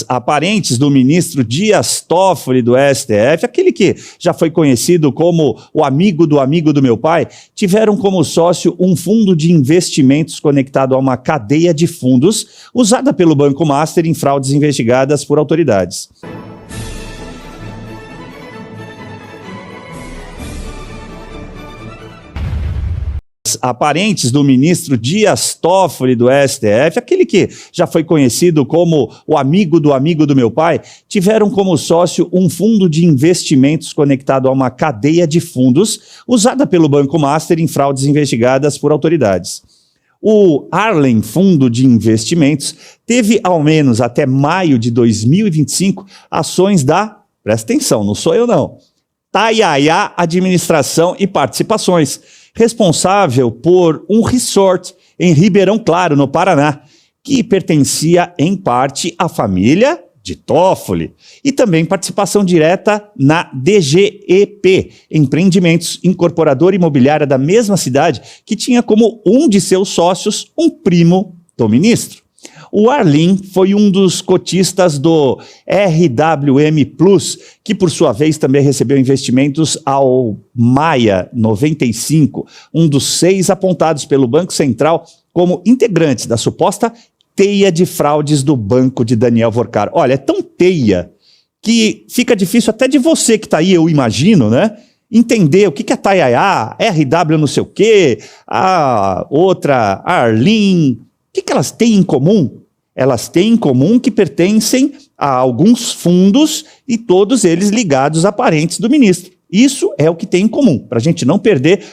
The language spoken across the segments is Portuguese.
Aparentes do ministro Dias Toffoli do STF, aquele que já foi conhecido como o amigo do meu pai, tiveram como sócio um fundo de investimentos conectado a uma cadeia de fundos usada pelo Banco Master em fraudes investigadas por autoridades. Aparentes do ministro Dias Toffoli do STF, aquele que já foi conhecido como o amigo do meu pai, tiveram como sócio um fundo de investimentos conectado a uma cadeia de fundos usada pelo Banco Master em fraudes investigadas por autoridades. O Arlen Fundo de Investimentos teve, ao menos até maio de 2025, ações da, presta atenção, não sou eu não, Tayaya Administração e Participações, responsável por um resort em Ribeirão Claro, no Paraná, que pertencia em parte à família de Toffoli, e também participação direta na DGEP, Empreendimentos Incorporadora Imobiliária da mesma cidade, que tinha como um de seus sócios um primo do ministro. O Arlen foi um dos cotistas do RWM Plus, que por sua vez também recebeu investimentos ao Maia 95, um dos 6 apontados pelo Banco Central como integrantes da suposta teia de fraudes do banco de Daniel Vorcar. Olha, é tão teia que fica difícil até de você que está aí, eu imagino, né? Entender o que é Tayaya, RW não sei o quê, a outra, Arlen, o que elas têm em comum? Elas têm em comum que pertencem a alguns fundos e todos eles ligados a parentes do ministro. Isso é o que tem em comum, para a gente não perder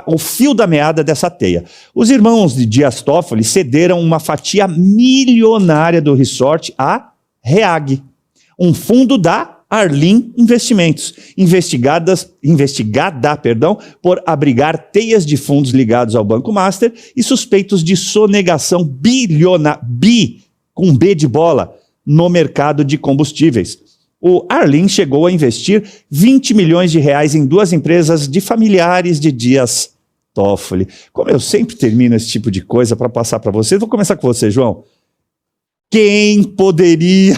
o fio da meada dessa teia. Os irmãos de Dias Toffoli cederam uma fatia milionária do resort à REAG, um fundo da Arlen Investimentos, investigada por abrigar teias de fundos ligados ao Banco Master e suspeitos de sonegação com B de bola, no mercado de combustíveis. O Arlen chegou a investir 20 milhões de reais em 2 empresas de familiares de Dias Toffoli. Como eu sempre termino esse tipo de coisa para passar para vocês, vou começar com você, João. Quem poderia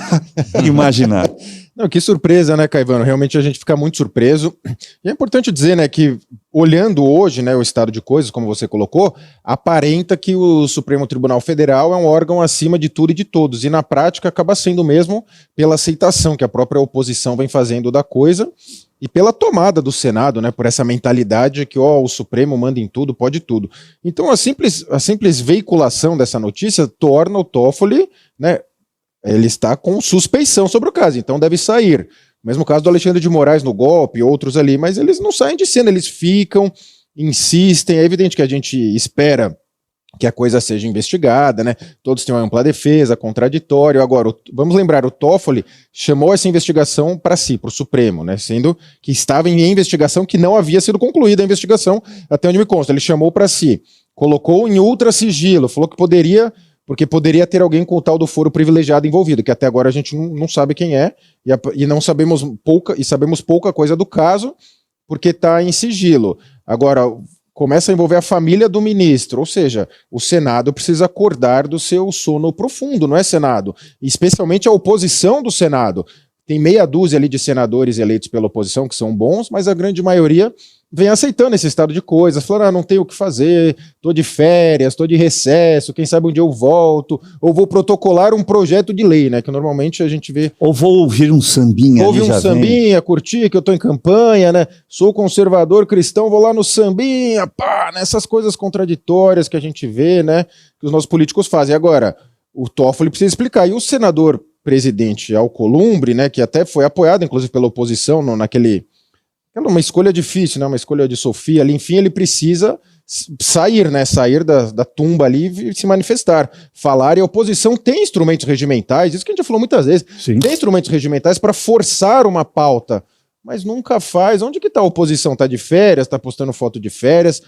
imaginar? Não, que surpresa, né, Caivano? Realmente a gente fica muito surpreso. E é importante dizer, né, que olhando hoje, né, o estado de coisas, como você colocou, aparenta que o Supremo Tribunal Federal é um órgão acima de tudo e de todos. E na prática acaba sendo mesmo pela aceitação que a própria oposição vem fazendo da coisa e pela tomada do Senado, né, por essa mentalidade que o Supremo manda em tudo, pode tudo. Então a simples veiculação dessa notícia torna o Toffoli, né, ele está com suspeição sobre o caso, então deve sair. O mesmo caso do Alexandre de Moraes no golpe, outros ali, mas eles não saem de cena, eles ficam, insistem. É evidente que a gente espera que a coisa seja investigada, né? Todos têm uma ampla defesa, contraditório. Agora, vamos lembrar, o Toffoli chamou essa investigação para si, para o Supremo, né? Sendo que estava em investigação que não havia sido concluída a investigação, até onde me consta. Ele chamou para si, colocou em ultra sigilo, falou que poderia... porque poderia ter alguém com o tal do foro privilegiado envolvido, que até agora a gente não sabe quem é, e não sabemos sabemos pouca coisa do caso, porque está em sigilo. Agora, começa a envolver a família do ministro, ou seja, o Senado precisa acordar do seu sono profundo, não é, Senado? Especialmente a oposição do Senado. Tem meia dúzia ali de senadores eleitos pela oposição que são bons, mas a grande maioria vem aceitando esse estado de coisas, falando, não tenho o que fazer, tô de férias, tô de recesso, quem sabe um dia eu volto, ou vou protocolar um projeto de lei, né, que normalmente a gente vê... Ou vou ouvir um sambinha. Ouvir um sambinha, curtir, que eu tô em campanha, né, sou conservador cristão, vou lá no sambinha, pá, nessas coisas contraditórias que a gente vê, né, que os nossos políticos fazem. Agora, o Toffoli precisa explicar, e o senador presidente Alcolumbre, né, que até foi apoiado, inclusive, pela oposição, uma escolha difícil, né? Uma escolha de Sofia ali, enfim, ele precisa sair, né? Sair da tumba ali e se manifestar, falar, e a oposição tem instrumentos regimentais, isso que a gente já falou muitas vezes. Sim. Tem instrumentos regimentais para forçar uma pauta, mas nunca faz. Onde que está a oposição? Está de férias, está postando foto de férias.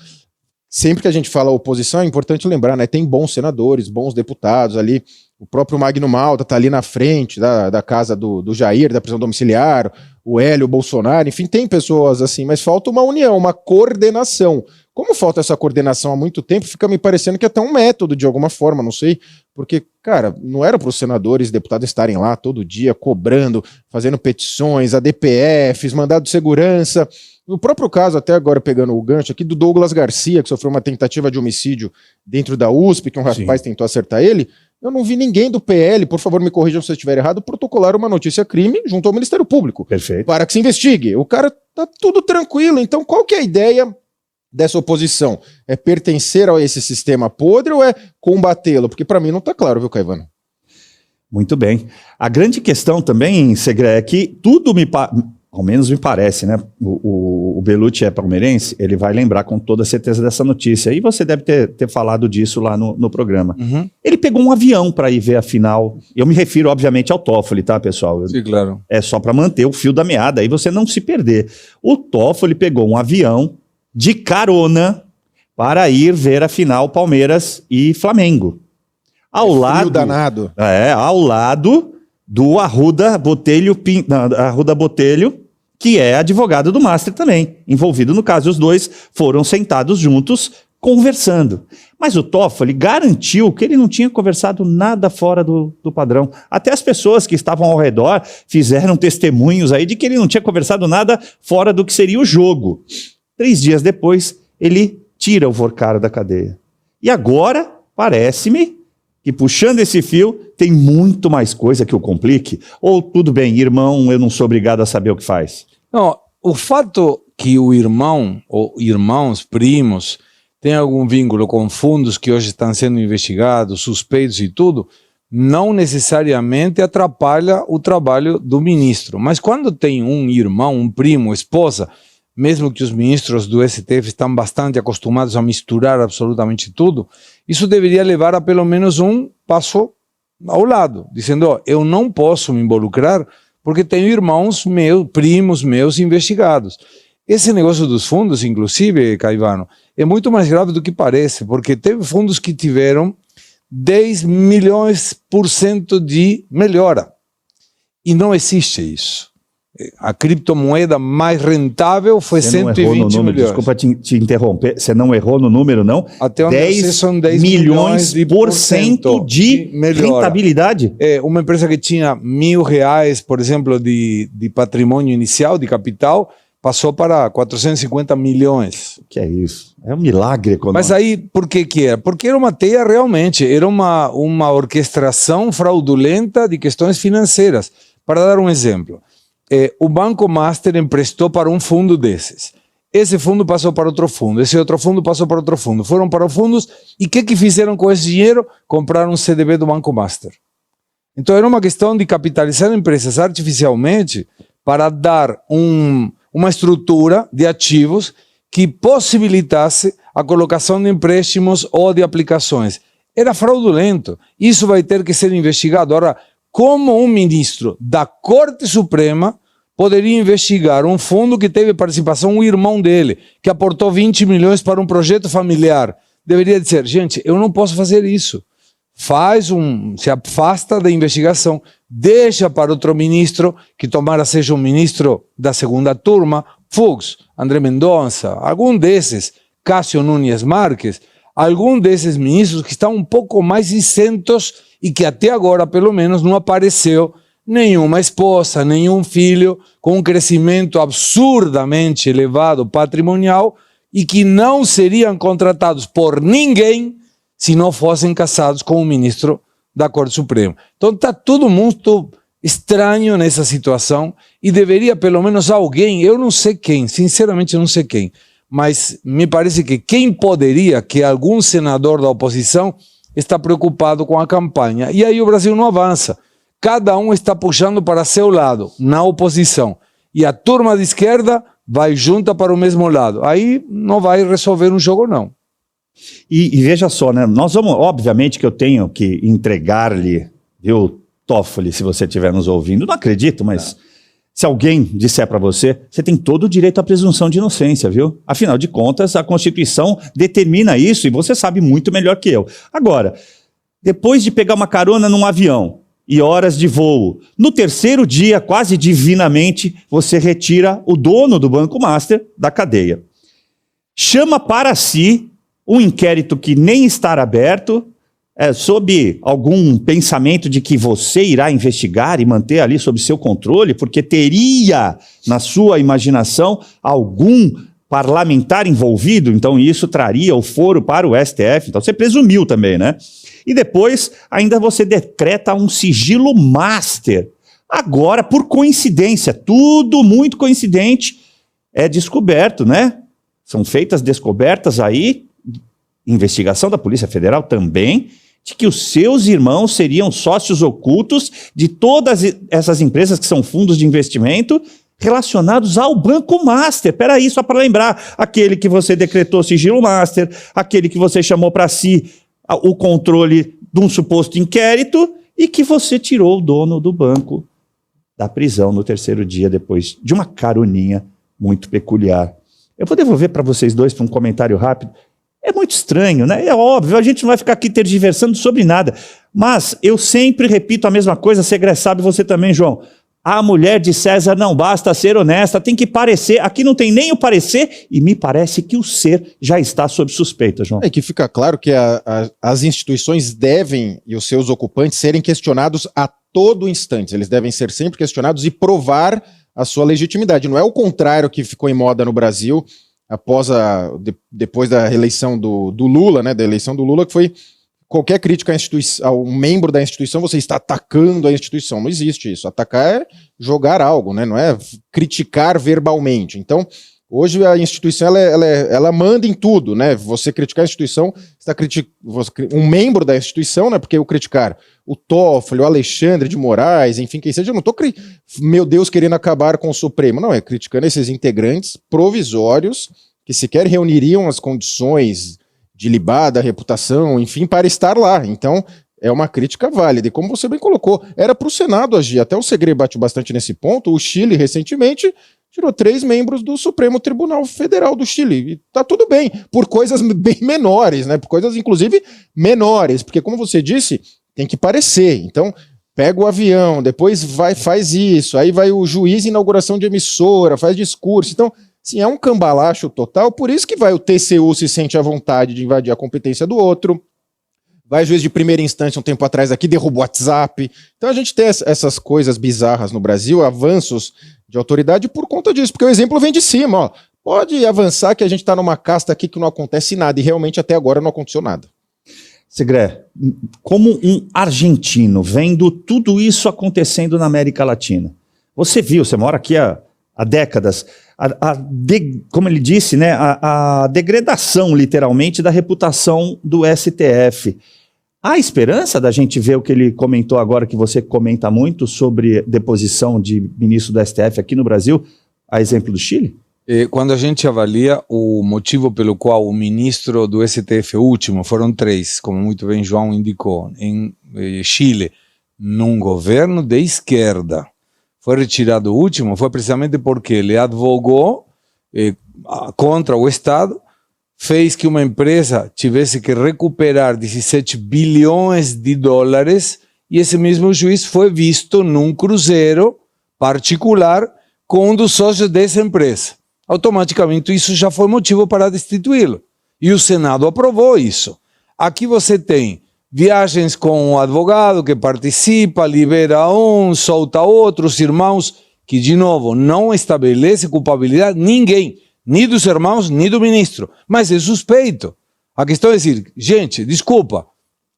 Sempre que a gente fala oposição, é importante lembrar, né? Tem bons senadores, bons deputados ali. O próprio Magno Malta está ali na frente da casa do Jair, da prisão domiciliar, o Hélio, o Bolsonaro, enfim, tem pessoas assim, mas falta uma união, uma coordenação. Como falta essa coordenação há muito tempo, fica me parecendo que é até um método de alguma forma, não sei, porque, cara, não era para os senadores e deputados estarem lá todo dia cobrando, fazendo petições, ADPFs, mandado de segurança. No próprio caso, até agora pegando o gancho aqui, do Douglas Garcia, que sofreu uma tentativa de homicídio dentro da USP, que um rapaz tentou acertar ele, eu não vi ninguém do PL, por favor me corrijam se eu estiver errado, protocolar uma notícia-crime junto ao Ministério Público. Perfeito. Para que se investigue. O cara tá tudo tranquilo, então qual que é a ideia dessa oposição? É pertencer a esse sistema podre ou é combatê-lo? Porque para mim não tá claro, viu, Caivano? Muito bem. A grande questão também, Segre, é que tudo ao menos me parece, né? O Bellucci é palmeirense, ele vai lembrar com toda certeza dessa notícia. E você deve ter falado disso lá no programa. Uhum. Ele pegou um avião para ir ver a final. Eu me refiro, obviamente, ao Toffoli, tá, pessoal? Sim, claro. É só para manter o fio da meada, aí você não se perder. O Toffoli pegou um avião de carona para ir ver a final Palmeiras e Flamengo. Ao lado, danado. ao lado do Arruda Botelho, que é advogado do Master também, envolvido no caso. Os dois foram sentados juntos, conversando. Mas o Toffoli garantiu que ele não tinha conversado nada fora do padrão. Até as pessoas que estavam ao redor fizeram testemunhos aí de que ele não tinha conversado nada fora do que seria o jogo. 3 dias depois, ele tira o Vorcaro da cadeia. E agora, parece-me que puxando esse fio, tem muito mais coisa que o complique. Ou tudo bem, irmão, eu não sou obrigado a saber o que faz. Não, o fato que o irmão, ou irmãos, primos, tem algum vínculo com fundos que hoje estão sendo investigados, suspeitos e tudo, não necessariamente atrapalha o trabalho do ministro. Mas quando tem um irmão, um primo, esposa, mesmo que os ministros do STF estão bastante acostumados a misturar absolutamente tudo, isso deveria levar a pelo menos um passo ao lado, dizendo, ó, eu não posso me involucrar porque tenho irmãos meus, primos meus investigados. Esse negócio dos fundos, inclusive, Caivano, é muito mais grave do que parece, porque teve fundos que tiveram 10 milhões% de melhora. E não existe isso. A criptomoeda mais rentável foi 120 milhões. Desculpa te interromper, você não errou no número, não? Até onde 10 são 10 milhões por cento de rentabilidade. É, uma empresa que tinha R$1.000, por exemplo, de patrimônio inicial, de capital, passou para 450 milhões. O que é isso? É um milagre econômico. Mas aí, por que era? Porque era uma teia realmente, era uma orquestração fraudulenta de questões financeiras. Para dar um exemplo, o Banco Master emprestou para um fundo desses. Esse fundo passou para outro fundo, esse outro fundo passou para outro fundo. Foram para os fundos e o que fizeram com esse dinheiro? Compraram um CDB do Banco Master. Então era uma questão de capitalizar empresas artificialmente para dar uma estrutura de ativos que possibilitasse a colocação de empréstimos ou de aplicações. Era fraudulento. Isso vai ter que ser investigado. Agora, como um ministro da Corte Suprema poderia investigar um fundo que teve participação, um irmão dele, que aportou 20 milhões para um projeto familiar? Deveria dizer, gente, eu não posso fazer isso. Se afasta da investigação, deixa para outro ministro, que tomara seja um ministro da segunda turma, Fux, André Mendonça, algum desses, Cássio Nunes Marques, algum desses ministros que estão um pouco mais isentos e que até agora, pelo menos, não apareceu nenhuma esposa, nenhum filho com um crescimento absurdamente elevado patrimonial e que não seriam contratados por ninguém se não fossem casados com o ministro da Corte Suprema. Então está todo mundo estranho nessa situação e deveria pelo menos alguém, eu não sei quem, sinceramente eu não sei quem, mas me parece que quem poderia, que algum senador da oposição está preocupado com a campanha. E aí o Brasil não avança. Cada um está puxando para seu lado, na oposição. E a turma de esquerda vai junta para o mesmo lado. Aí não vai resolver um jogo, não. E veja só, né? Nós vamos, obviamente que eu tenho que entregar-lhe, viu, Toffoli, se você estiver nos ouvindo, não acredito, mas se alguém disser para você, você tem todo o direito à presunção de inocência, viu? Afinal de contas, a Constituição determina isso e você sabe muito melhor que eu. Agora, depois de pegar uma carona num avião e horas de voo, no terceiro dia, quase divinamente, você retira o dono do Banco Master da cadeia. chama para si um inquérito que nem está aberto, sob algum pensamento de que você irá investigar e manter ali sob seu controle, porque teria, na sua imaginação, algum parlamentar envolvido, então isso traria o foro para o STF, então você presumiu também, né? E depois, ainda você decreta um sigilo master. Agora, por coincidência, tudo muito coincidente, é descoberto, né? São feitas descobertas aí, investigação da Polícia Federal também, de que os seus irmãos seriam sócios ocultos de todas essas empresas que são fundos de investimento relacionados ao Banco Master. Peraí, só para lembrar, aquele que você decretou sigilo master, aquele que você chamou para si o controle de um suposto inquérito e que você tirou o dono do banco da prisão no terceiro dia, depois de uma caroninha muito peculiar. Eu vou devolver para vocês dois para um comentário rápido. É muito estranho, né? É óbvio, a gente não vai ficar aqui tergiversando sobre nada. Mas eu sempre repito a mesma coisa, Segré sabe, você também, João. A mulher de César não basta ser honesta, tem que parecer. Aqui não tem nem o parecer e me parece que o ser já está sob suspeita, João. É que fica claro que as instituições devem, e os seus ocupantes, serem questionados a todo instante. Eles devem ser sempre questionados e provar a sua legitimidade. Não é o contrário que ficou em moda no Brasil depois da reeleição do Lula, né, da eleição do Lula, que foi qualquer crítica à instituição, a um membro da instituição, você está atacando a instituição. Não existe isso. Atacar é jogar algo, né, não é criticar verbalmente. Então, hoje a instituição ela manda em tudo, né? Você criticar a instituição, está um membro da instituição, né? Porque eu criticar o Toffoli, o Alexandre de Moraes, enfim, quem seja, eu não estou, meu Deus, querendo acabar com o Supremo. Não, é criticando esses integrantes provisórios que sequer reuniriam as condições de libada, reputação, enfim, para estar lá. Então, é uma crítica válida. E como você bem colocou, era para o Senado agir. Até o Segré bate bastante nesse ponto. O Chile, recentemente, tirou 3 membros do Supremo Tribunal Federal do Chile. E tá tudo bem, por coisas bem menores, né? Por coisas, inclusive, menores. Porque, como você disse, tem que parecer. Então, pega o avião, depois faz isso, aí vai o juiz em inauguração de emissora, faz discurso. Então, sim, é um cambalacho total, por isso que vai o TCU se sente à vontade de invadir a competência do outro, vai juiz de primeira instância um tempo atrás aqui, derruba o WhatsApp. Então a gente tem essas coisas bizarras no Brasil, avanços de autoridade por conta disso, porque o exemplo vem de cima, ó. Pode avançar que a gente está numa casta aqui que não acontece nada, e realmente até agora não aconteceu nada. Segré, como um argentino, vendo tudo isso acontecendo na América Latina, você viu, você mora aqui há décadas, como ele disse, né, a degradação, literalmente, da reputação do STF. Há esperança da gente ver o que ele comentou agora, que você comenta muito, sobre deposição de ministro do STF aqui no Brasil, a exemplo do Chile? Quando a gente avalia o motivo pelo qual o ministro do STF último, foram 3, como muito bem João indicou, em Chile, num governo de esquerda, foi retirado o último, foi precisamente porque ele advogou contra o Estado, fez que uma empresa tivesse que recuperar 17 bilhões de dólares, e esse mesmo juiz foi visto num cruzeiro particular com um dos sócios dessa empresa. Automaticamente isso já foi motivo para destituí-lo. E o Senado aprovou isso. Aqui você tem viagens com o advogado que participa, libera um, solta outro, os irmãos, que de novo não estabelece culpabilidade ninguém, nem dos irmãos, nem do ministro, mas é suspeito. A questão é dizer, gente, desculpa,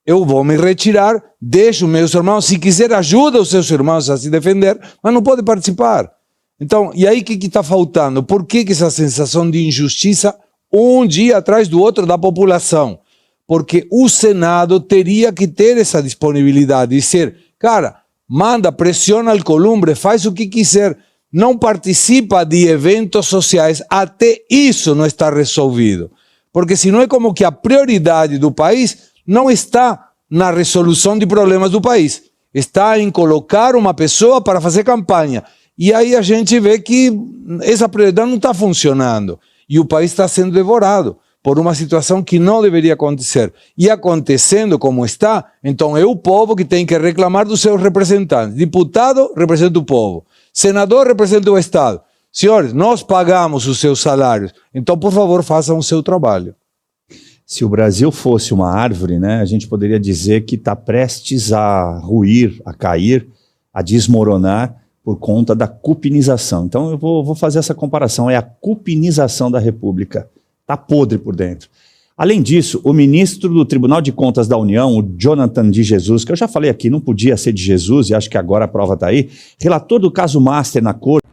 eu vou me retirar, deixo meus irmãos, se quiser ajuda os seus irmãos a se defender, mas não pode participar. Então, e aí o que está faltando? Por que essa sensação de injustiça um dia atrás do outro da população? Porque o Senado teria que ter essa disponibilidade de ser, cara, manda, pressiona Alcolumbre, faz o que quiser, não participa de eventos sociais, até isso não está resolvido. Porque senão é como que a prioridade do país não está na resolução de problemas do país, está em colocar uma pessoa para fazer campanha. E aí a gente vê que essa prioridade não está funcionando e o país está sendo devorado por uma situação que não deveria acontecer. E acontecendo como está, então é o povo que tem que reclamar dos seus representantes. Deputado representa o povo, senador representa o Estado. Senhores, nós pagamos os seus salários, então, por favor, façam o seu trabalho. Se o Brasil fosse uma árvore, né, a gente poderia dizer que está prestes a ruir, a cair, a desmoronar por conta da cupinização. Então eu vou fazer essa comparação, é a cupinização da República. Está podre por dentro. Além disso, o ministro do Tribunal de Contas da União, o Jonathan de Jesus, que eu já falei aqui, não podia ser de Jesus, e acho que agora a prova está aí, relator do caso Master na Corte.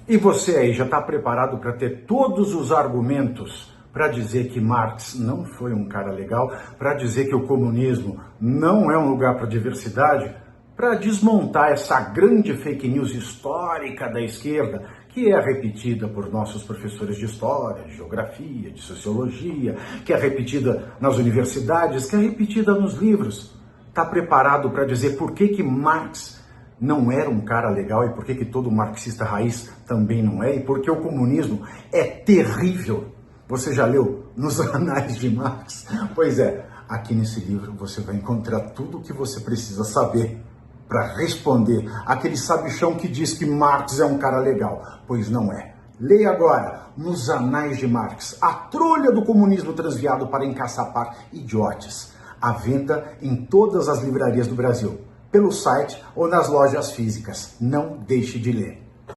E você aí já está preparado para ter todos os argumentos para dizer que Marx não foi um cara legal, para dizer que o comunismo não é um lugar para diversidade, para desmontar essa grande fake news histórica da esquerda, que é repetida por nossos professores de história, de geografia, de sociologia, que é repetida nas universidades, que é repetida nos livros. Está preparado para dizer por que Marx não era um cara legal e por que todo marxista raiz também não é, e por que o comunismo é terrível? Você já leu nos Anais de Marx? Pois é, aqui nesse livro você vai encontrar tudo o que você precisa saber para responder aquele sabichão que diz que Marx é um cara legal, pois não é. Leia agora, nos Anais de Marx, a trolha do comunismo transviado para encaçapar idiotes. À venda em todas as livrarias do Brasil, pelo site ou nas lojas físicas. Não deixe de ler.